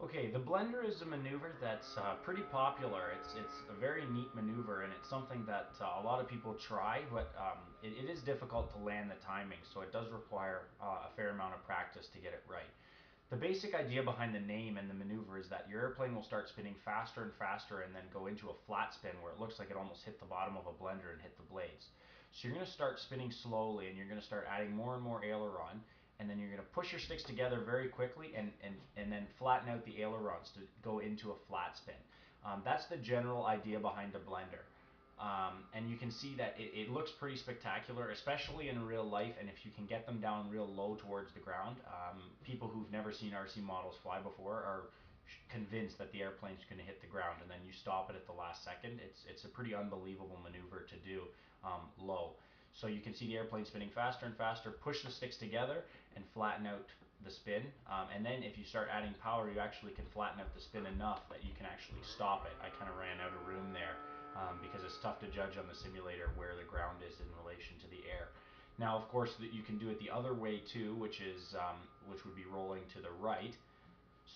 Okay, the blender is a maneuver that's pretty popular. It's a very neat maneuver, and it's something that a lot of people try, but it is difficult to land the timing, so it does require a fair amount of practice to get it right. The basic idea behind the name and the maneuver is that your airplane will start spinning faster and faster and then go into a flat spin where it looks like it almost hit the bottom of a blender and hit the blades. So you're going to start spinning slowly and you're going to start adding more and more aileron, and then you're going to push your sticks together very quickly and then flatten out the ailerons to go into a flat spin. That's the general idea behind a blender. And you can see that it looks pretty spectacular, especially in real life. And if you can get them down real low towards the ground, people who've never seen RC models fly before are convinced that the airplane's going to hit the ground, and then you stop it at the last second. It's a pretty unbelievable maneuver to do low. So you can see the airplane spinning faster and faster. Push the sticks together and flatten out the spin. And then if you start adding power, you actually can flatten out the spin enough that you can actually stop it. I kind of ran out of room there because it's tough to judge on the simulator where the ground is in relation to the air. Now, of course, you can do it the other way too, which would be rolling to the right.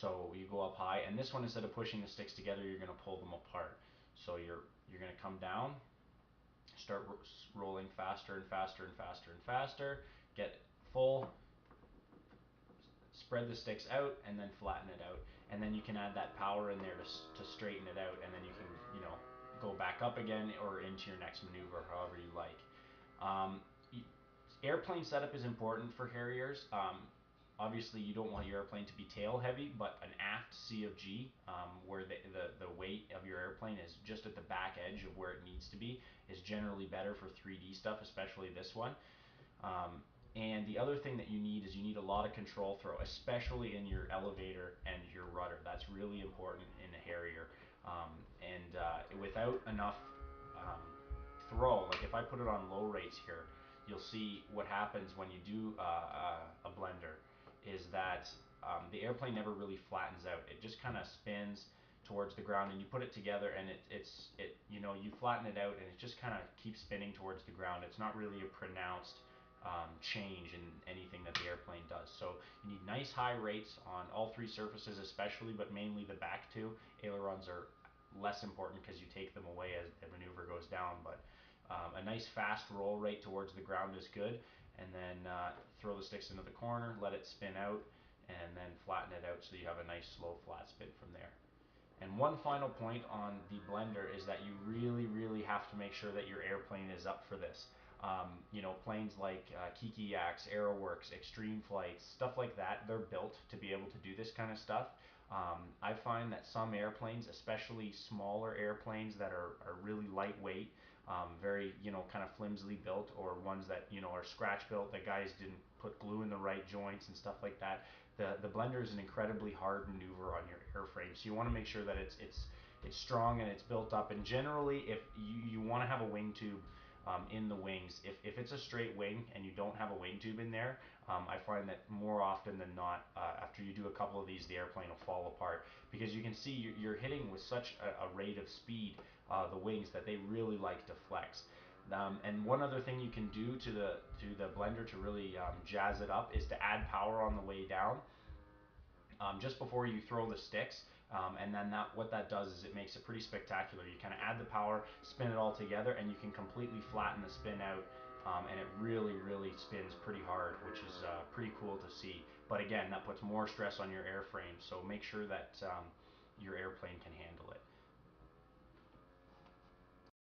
So you go up high, and this one, instead of pushing the sticks together, you're going to pull them apart. So you're going to come down, start rolling faster and faster and faster and faster, get full, spread the sticks out, and then flatten it out. And then you can add that power in there to straighten it out, and then you can, go back up again or into your next maneuver, however you like. Um, Airplane setup is important for Harriers. Obviously, you don't want your airplane to be tail heavy, but an aft C of G, where the weight of your airplane is just at the back edge of where it needs to be, is generally better for 3D stuff, especially this one. And the other thing that you need is you need a lot of control throw, especially in your elevator and your rudder. That's really important in a Harrier. Without enough um, throw, like if I put it on low rates here, you'll see what happens when you do a blender is that the airplane never really flattens out. It just kind of spins towards the ground, and you put it together, and you flatten it out, and it just kind of keeps spinning towards the ground. It's not really a pronounced change in anything that the airplane does. So you need nice high rates on all three surfaces, especially, but mainly the back two. Ailerons are less important because you take them away as the maneuver goes down, but a nice fast roll rate towards the ground is good, and then throw the sticks into the corner, let it spin out, and then flatten it out so you have a nice slow flat spin from there. And one final point on the blender is that you really, really have to make sure that your airplane is up for this. Planes like Kiki Yaks, Aeroworks, Extreme Flights, stuff like that, they're built to be able to do this kind of stuff. I find that some airplanes, especially smaller airplanes that are really lightweight, very, kind of flimsily built, or ones that, are scratch built, that guys didn't put glue in the right joints and stuff like that, the blender is an incredibly hard maneuver on your airframe. So you want to make sure that it's strong and it's built up. And generally, if you want to have a wing tube in the wings, if it's a straight wing and you don't have a wing tube in there, I find that more often than not, after you do a couple of these, the airplane will fall apart, because you can see you're hitting with such a rate of speed the wings that they really like to flex. And one other thing you can do to the blender to really jazz it up is to add power on the way down, just before you throw the sticks. And then what that does is it makes it pretty spectacular. You kind of add the power, spin it all together, and you can completely flatten the spin out. And it really, really spins pretty hard, which is pretty cool to see. But again, that puts more stress on your airframe, so make sure that your airplane can